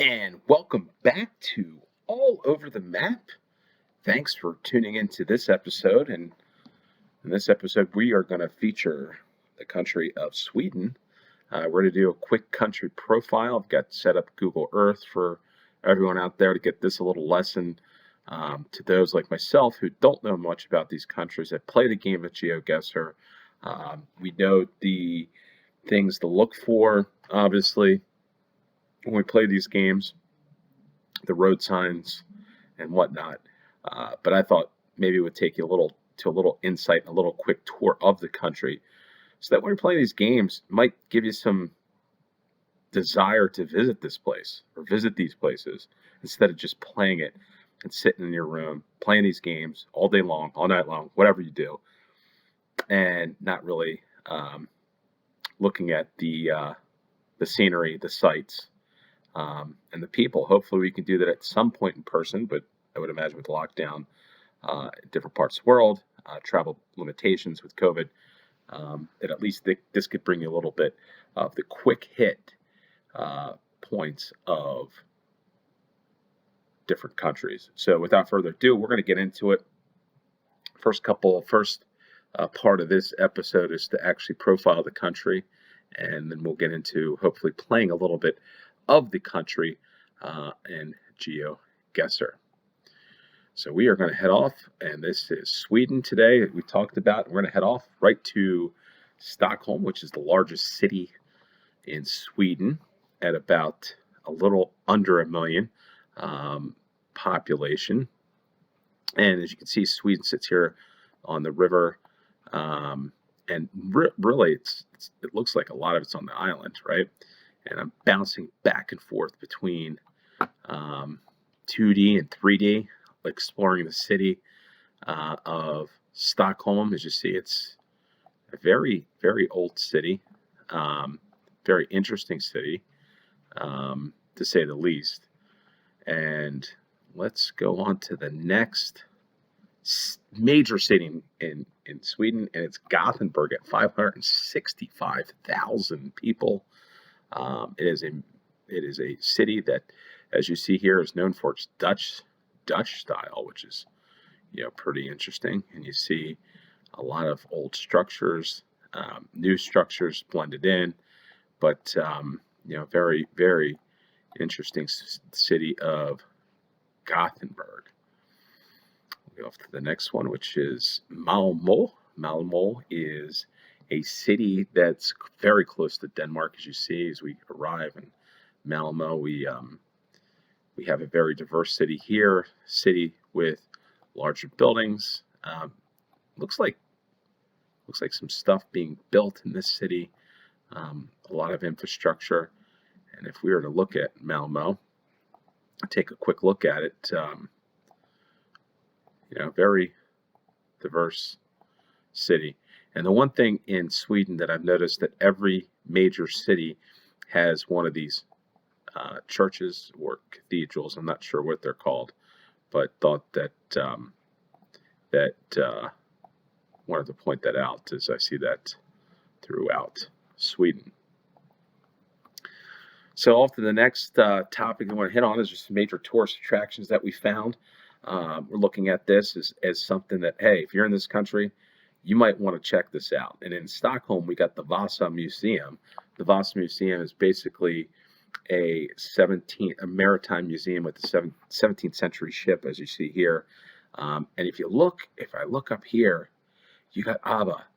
And welcome back to All Over the Map. Thanks for tuning into this episode. And in this episode, we are going to feature the country of Sweden. We're going to do a quick country profile. I've got set up Google Earth for everyone out there to get this a little lesson to those like myself who don't know much about these countries that play the game of Geoguessr. We know the things to look for, obviously, when we play these games, the road signs and whatnot. But I thought maybe it would take you a little insight, a little quick tour of the country, so that when you're playing these games, it might give you some desire to visit this place or visit these places instead of just playing it and sitting in your room playing these games all day long, all night long, whatever you do, and not really looking at the scenery, the sights, and the people. Hopefully we can do that at some point in person, but I would imagine with lockdown in different parts of the world, travel limitations with COVID, that at least this could bring you a little bit of the quick hit points of different countries. So without further ado, we're going to get into it. First part of this episode is to actually profile the country, and then we'll get into hopefully playing a little bit of the country in Geoguessr. So we are going to head off, and this is Sweden today. We talked about. We're going to head off right to Stockholm, which is the largest city in Sweden, at about a little under 1 million population. And as you can see, Sweden sits here on the river, and really, it looks like a lot of it's on the island, right? And I'm bouncing back and forth between 2D and 3D, exploring the city of Stockholm. As you see, it's a very, very old city, very interesting city, to say the least. And let's go on to the next major city in Sweden, and it's Gothenburg at 565,000 people. It is a city that, as you see here, is known for its Dutch style, which is pretty interesting. And you see a lot of old structures, new structures blended in, but very, very interesting city of Gothenburg. We'll go off to the next one, which is Malmö. Malmö is a city that's very close to Denmark. As you see, as we arrive in Malmö, we have a very diverse city here. City with larger buildings. Looks like some stuff being built in this city. A lot of infrastructure. And if we were to look at Malmö, take a quick look at it, very diverse city. And the one thing in Sweden that I've noticed, that every major city has one of these churches or cathedrals. I'm not sure what they're called, but thought that wanted to point that out as I see that throughout Sweden. So off to the next topic I want to hit on is just major tourist attractions that we found. We're looking at this as something that, hey, if you're in this country, you might want to check this out. And in Stockholm, we got the Vasa Museum. The Vasa Museum is basically a maritime museum with the 17th century ship, as you see here. And if I look up here, you got ABBA,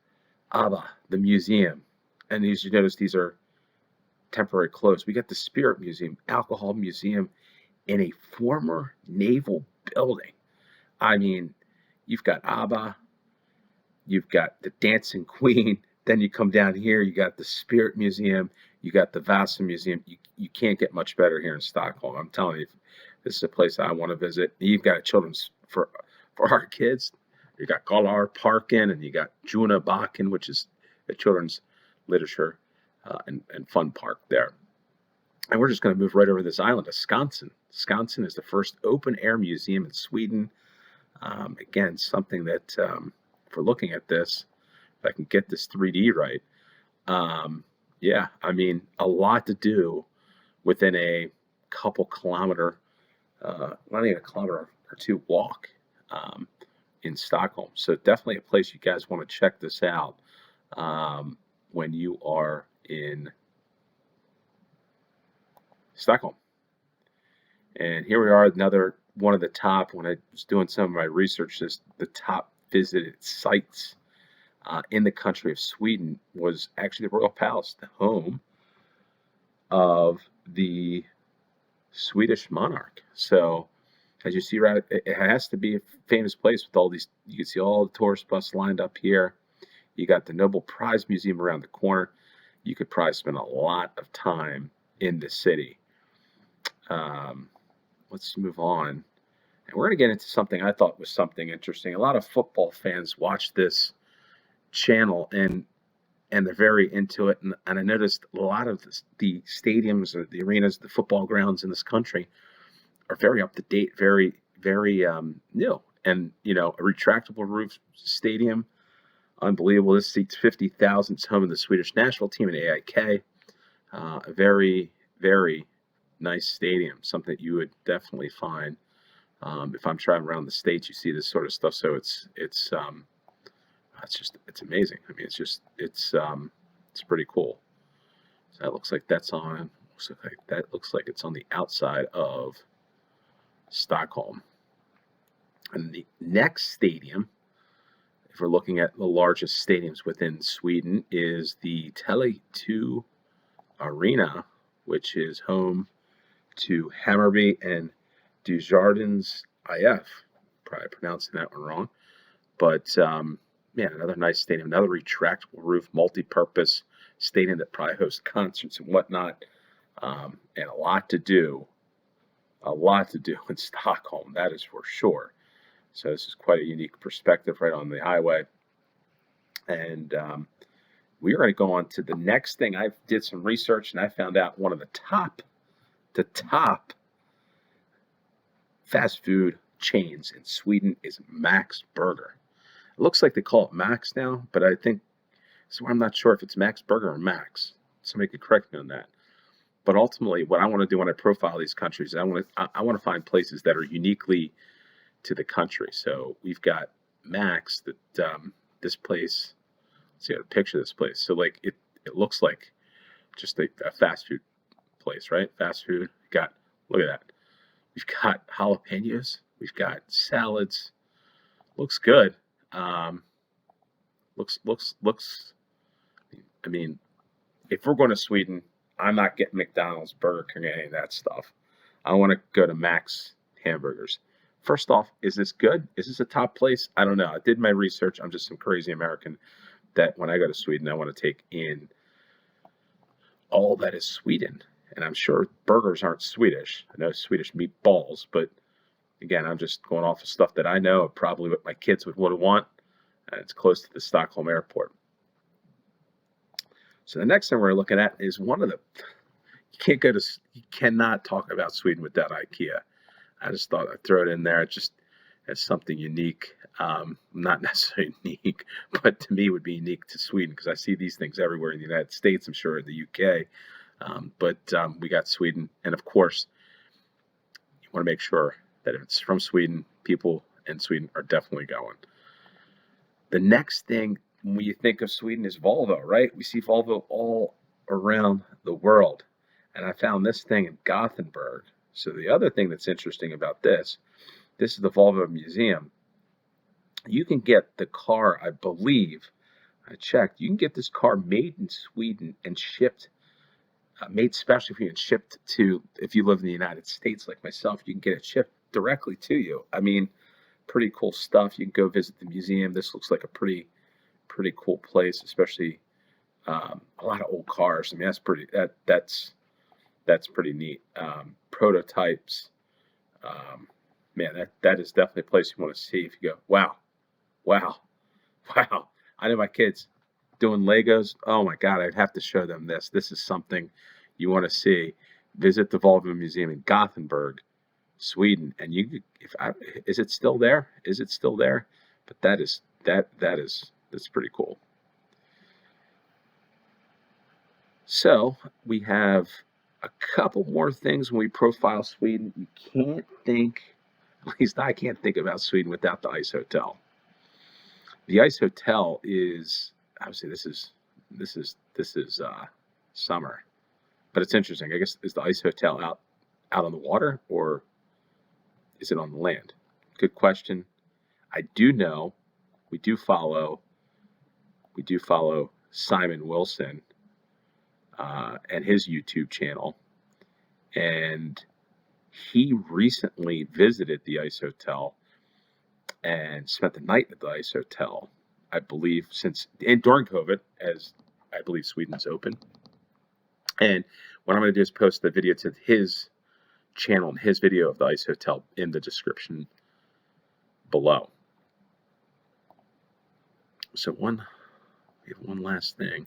the museum. And as you notice, these are temporary closed. We got the Spirit Museum, Alcohol Museum, in a former naval building. I mean, you've got ABBA, you've got the Dancing Queen, then you come down here, you got the Spirit Museum, you got the Vasa Museum. You can't get much better here in Stockholm. I'm telling you, this is a place I want to visit. You've got a children's, for our kids, you got Galar Parken, and you got Juna Bakken, which is a children's literature and fun park there. And we're just going to move right over this island of Skansen. Skansen is the first open-air museum in Sweden. Again, something that, if we're looking at this, if I can get this 3D right, a lot to do within a couple kilometer, not even a kilometer or two walk in Stockholm. So definitely a place you guys want to check this out when you are in Stockholm. And here we are, another one of the top, when I was doing some of my research, the top visited sites in the country of Sweden was actually the Royal Palace, the home of the Swedish monarch. So as you see, right, it has to be a famous place with all these. You can see all the tourist buses lined up here. You got the Nobel Prize Museum around the corner. You could probably spend a lot of time in the city. Let's move on. And we're going to get into something I thought was something interesting. A lot of football fans watch this channel and they're very into it. And I noticed a lot of the stadiums or the arenas, the football grounds in this country are very up to date, very, very new. And, you know, a retractable roof stadium, unbelievable. This seats 50,000. It's home of the Swedish national team in AIK. A very, very nice stadium, something that you would definitely find if I'm traveling around the States. You see this sort of stuff, so it's amazing. I mean, it's pretty cool. So that looks like that's on. Looks like it's on the outside of Stockholm. And the next stadium, if we're looking at the largest stadiums within Sweden, is the Tele2 Arena, which is home to Hammarby and Dujardins IF. Probably pronouncing that one wrong. But, man, another nice stadium, another retractable roof, multi-purpose stadium that probably hosts concerts and whatnot, and a lot to do in Stockholm, that is for sure. So this is quite a unique perspective right on the highway. And we are going to go on to the next thing. I did some research and I found out one of the top fast food chains in Sweden is Max Burger. It looks like they call it Max now, but I think, so I'm not sure if it's Max Burger or Max. Somebody could correct me on that. But ultimately, what I want to do when I profile these countries, I want to find places that are uniquely to the country. So we've got Max, that this place. Let's see, I got a picture of this place. So like it looks like just a fast food place, right? Fast food. Look at that. We've got jalapenos. We've got salads. Looks good. Looks. I mean, if we're going to Sweden, I'm not getting McDonald's, Burger King, any of that stuff. I want to go to Max Hamburgers. First off, is this good? Is this a top place? I don't know. I did my research. I'm just some crazy American that when I go to Sweden, I want to take in all that is Sweden. And I'm sure burgers aren't Swedish. I know Swedish meatballs, but again, I'm just going off of stuff that I know, probably what my kids would want. And it's close to the Stockholm airport. So the next thing we're looking at is you cannot talk about Sweden without IKEA. I just thought I'd throw it in there just as something unique. Not necessarily unique, but to me would be unique to Sweden because I see these things everywhere in the United States, I'm sure in the UK. But we got Sweden. And of course, you want to make sure that if it's from Sweden, people in Sweden are definitely going. The next thing when you think of Sweden is Volvo, right? We see Volvo all around the world. And I found this thing in Gothenburg. So the other thing that's interesting about this is the Volvo Museum. You can get the car, I believe, I checked, you can get this car made in Sweden and shipped, made specially for you and shipped to, if you live in the United States like myself, you can get it shipped directly to you. I mean, pretty cool stuff. You can go visit the museum. This looks like a pretty cool place, especially a lot of old cars. I mean, that's pretty neat. Prototypes. Man, that is definitely a place you want to see. If you go, wow. I know my kids doing Legos. Oh my God, I'd have to show them this. This is something you want to see. Visit the Volvo Museum in Gothenburg, Sweden, and is it still there? Is it still there? But that's pretty cool. So we have A couple more things when we profile Sweden. You can't think, at least I can't think about Sweden without the Ice Hotel. The Ice Hotel is, obviously this is summer, but it's interesting. I guess, is the Ice Hotel out on the water, or is it on the land? Good question. I do know we do follow Simon Wilson and his YouTube channel, and he recently visited the Ice Hotel and spent the night at the Ice Hotel, I believe, and during COVID, as I believe Sweden's open. And what I'm going to do is post the video to his channel and his video of the Ice Hotel in the description below. So we have one last thing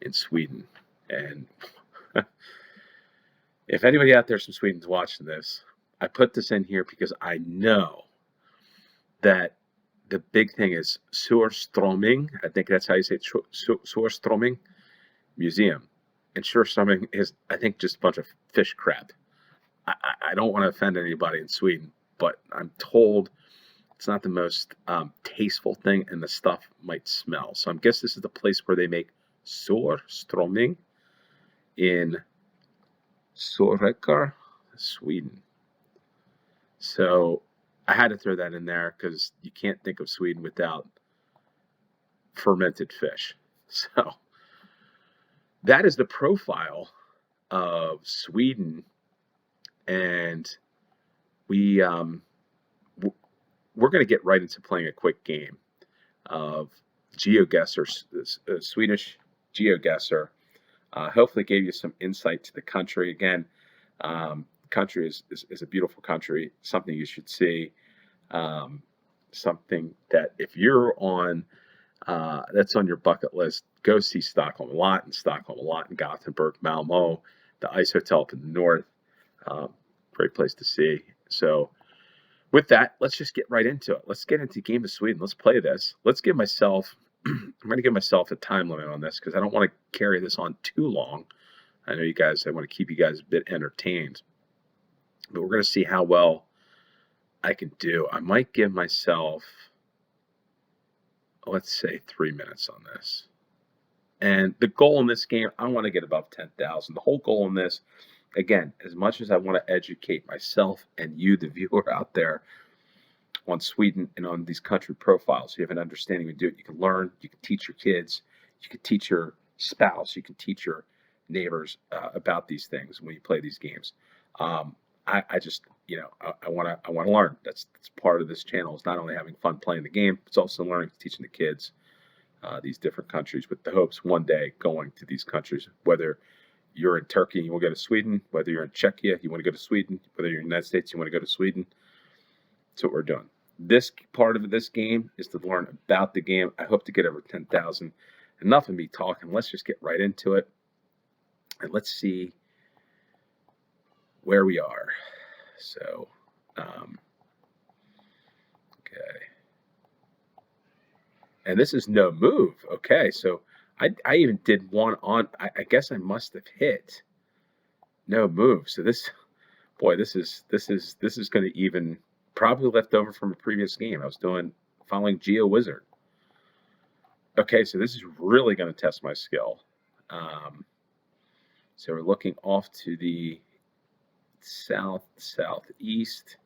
in Sweden, and if anybody out there from Sweden's watching this, I put this in here because I know that the big thing is Surströmming. I think that's how you say it, Surströmming Museum. And Surströmming is, I think, just a bunch of fish crap. I don't want to offend anybody in Sweden, but I'm told it's not the most tasteful thing, and the stuff might smell. So I guess this is the place where they make Surströmming in Sörekar, Sweden. So I had to throw that in there because you can't think of Sweden without fermented fish. So that is the profile of Sweden, and we're going to get right into playing a quick game of Geoguessr, Swedish Geoguessr. Hopefully gave you some insight to the country. Again, country is a beautiful country, something you should see, something that if you're on, that's on your bucket list, go see Stockholm. A lot in Stockholm, a lot in Gothenburg, Malmo, the Ice Hotel up in the north. Great place to see. So with that, let's just get right into it. Let's get into the game of Sweden. Let's play this. Let's give myself, I'm going to give myself a time limit on this because I don't want to carry this on too long. I know you guys, I want to keep you guys a bit entertained. But we're going to see how well I can do. I might give myself, let's say, 3 minutes on this. And the goal in this game, I want to get above 10,000. The whole goal in this, again, as much as I want to educate myself and you, the viewer out there, on Sweden and on these country profiles, you have an understanding. You do it. You can learn. You can teach your kids. You can teach your spouse. You can teach your neighbors about these things when you play these games. I just, I want to learn. That's part of this channel. Is not only having fun playing the game, it's also learning, teaching the kids these different countries, with the hopes one day going to these countries. Whether you're in Turkey and you want to go to Sweden, whether you're in Czechia, you want to go to Sweden, whether you're in the United States, you want to go to Sweden. That's what we're doing. This part of this game is to learn about the game. I hope to get over 10,000. Enough of me talking. Let's just get right into it, and let's see where we are. So, okay. And this is no move. Okay, so I even did one on, I guess I must have hit no move. So this, boy, this is going to even probably left over from a previous game I was following Geoguessr. Okay, so this is really going to test my skill. So we're looking off to the southeast.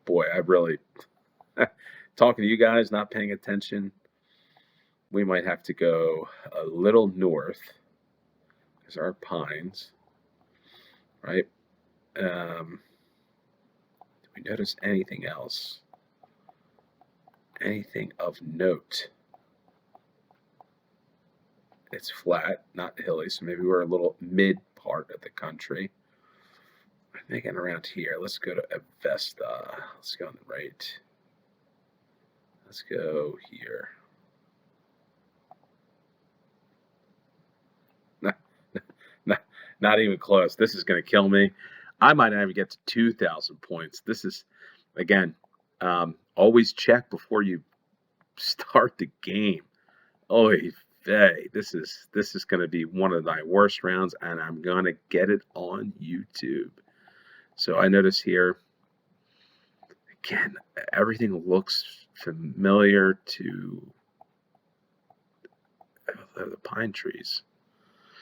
Boy, I really talking to you guys, not paying attention. We might have to go a little north because our pines, right? Do we notice anything else? Anything of note? It's flat, not hilly, so maybe we're a little mid part of the country. I'm thinking around here. Let's go to Avesta. Let's go on the right. Let's go here. Not even close. This is going to kill me. I might not even get to 2,000 points. This is, again, always check before you start the game. Oy Hey, this is going to be one of my worst rounds, and I'm going to get it on YouTube. So I notice here, again, everything looks familiar to the pine trees.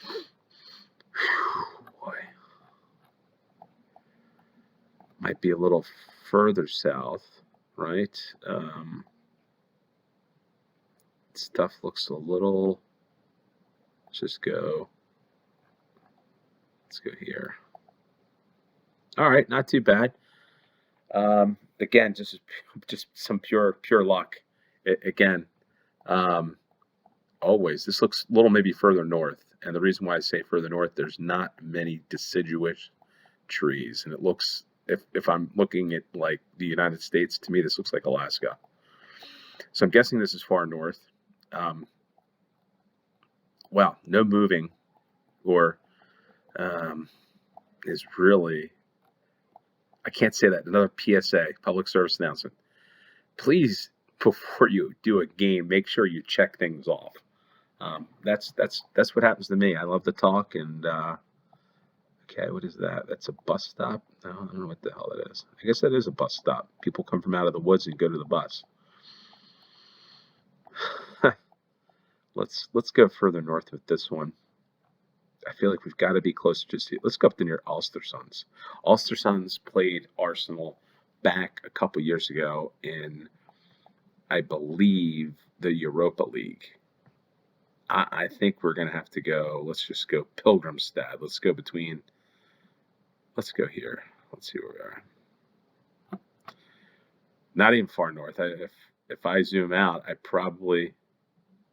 Whew, boy. Might be a little further south, right? Stuff looks a little, let's go here. All right, not too bad. Again, just some pure luck. Again, always, this looks a little maybe further north. And the reason why I say further north, there's not many deciduous trees. And it looks, if I'm looking at like the United States, to me, this looks like Alaska. So I'm guessing this is far north. Well, no moving or is really, I can't say that. Another PSA, public service announcement. Please, before you do a game, make sure you check things off. That's what happens to me. I love to talk and okay, what is that? That's a bus stop? No, I don't know what the hell that is. I guess that is a bus stop. People come from out of the woods and go to the bus. Let's go further north with this one. I feel like we've got to be closer to. Let's go up to near Ulstersons. Ulstersons played Arsenal back a couple years ago in, I believe, the Europa League. I think we're going to have to go. Let's just go Pilgrimstad. Let's go here. Let's see where we are. Not even far north. If I zoom out, I probably,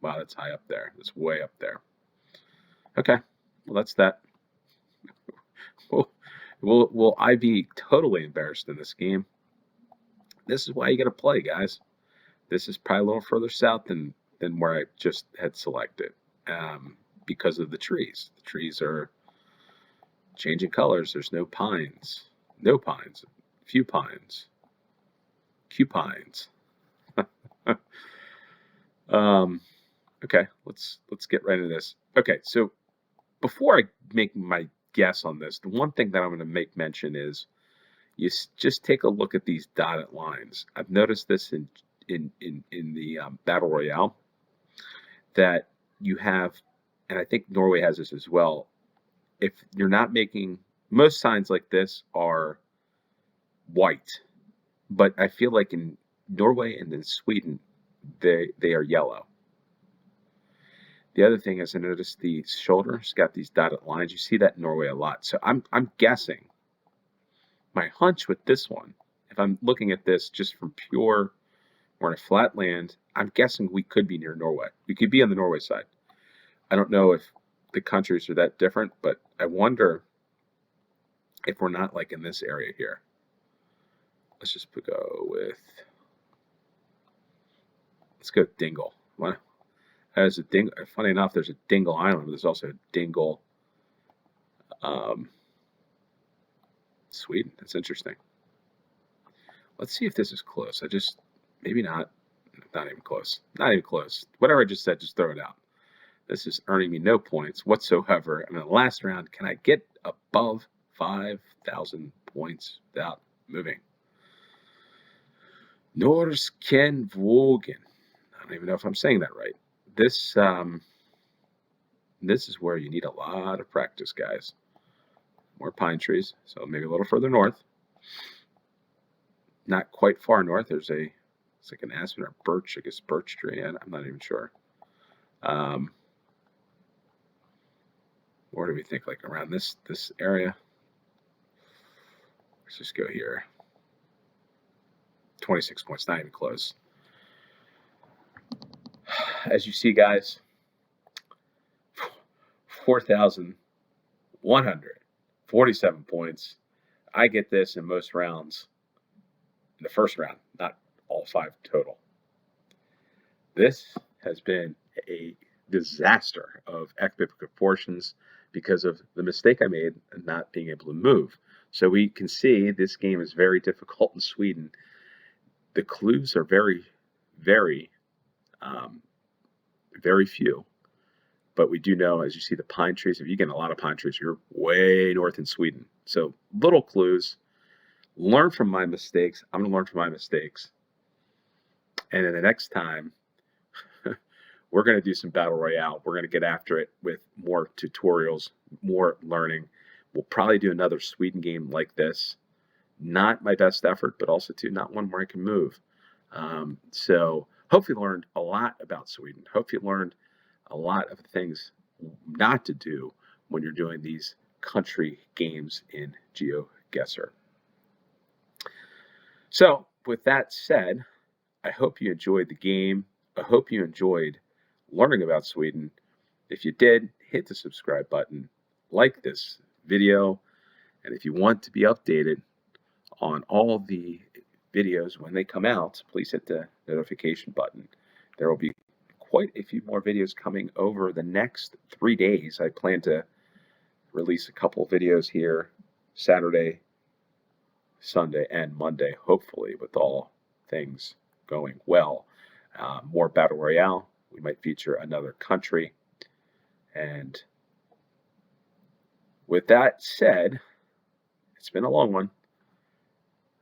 wow, that's high up there. It's way up there. Okay, well, that's that. Will I be totally embarrassed in this game? This is why you got to play, guys. This is probably a little further south than where I just had selected, because of the trees. The trees are changing colors. There's no pines. No pines. Few pines. Cupines. Okay, let's get right into this. Okay, so before I make my guess on this, the one thing that I'm going to make mention is you just take a look at these dotted lines. I've noticed this in the Battle Royale, that you have, and I think Norway has this as well. If you're not making, most signs like this are white, but I feel like in Norway and in Sweden, they are yellow. The other thing is I noticed the shoulder's got these dotted lines. You see that in Norway a lot. So I'm guessing, my hunch with this one, if I'm looking at this just from pure, we're in a flat land, I'm guessing we could be near Norway. We could be on the Norway side. I don't know if the countries are that different, but I wonder if we're not like in this area here. Let's just go with, let's go Dingle. What? As a Dingle, funny enough, there's a Dingle Island, but there's also a Dingle, Sweden. That's interesting. Let's see if this is close. Maybe not. Not even close. Not even close. Whatever I just said, just throw it out. This is earning me no points whatsoever. And in the last round, can I get above 5,000 points without moving? Norskenvågen. I don't even know if I'm saying that right. This is where you need a lot of practice, guys. More pine trees, so maybe a little further north. Not quite far north. It's like an aspen or birch, I guess birch tree. I'm not even sure. Where do we think? Like around this area? Let's just go here. 26 points, not even close. As you see, guys, 4,147 points. I get this in most rounds. In the first round, not all 5 total. This has been a disaster of epic proportions because of the mistake I made in not being able to move. So we can see this game is very difficult in Sweden. The clues are very, very, very few. But we do know, as you see the pine trees, if you get a lot of pine trees, you're way north in Sweden. So little clues. Learn from my mistakes. I'm going to learn from my mistakes. And then the next time, we're going to do some battle royale. We're going to get after it with more tutorials, more learning. We'll probably do another Sweden game like this. Not my best effort, but also too not one where I can move. So hope you learned a lot about Sweden. Hope you learned a lot of things not to do when you're doing these country games in Geoguessr. So with that said, I hope you enjoyed the game. I hope you enjoyed learning about Sweden. If you did, hit the subscribe button, like this video, and if you want to be updated on all the videos when they come out, please hit the notification button. There will be quite a few more videos coming over the next 3 days. I plan to release a couple videos here Saturday, Sunday, and Monday, hopefully, with all things going well. More Battle Royale. We might feature another country. And with that said, it's been a long one.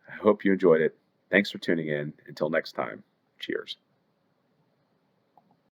I hope you enjoyed it. Thanks for tuning in. Until next time, cheers.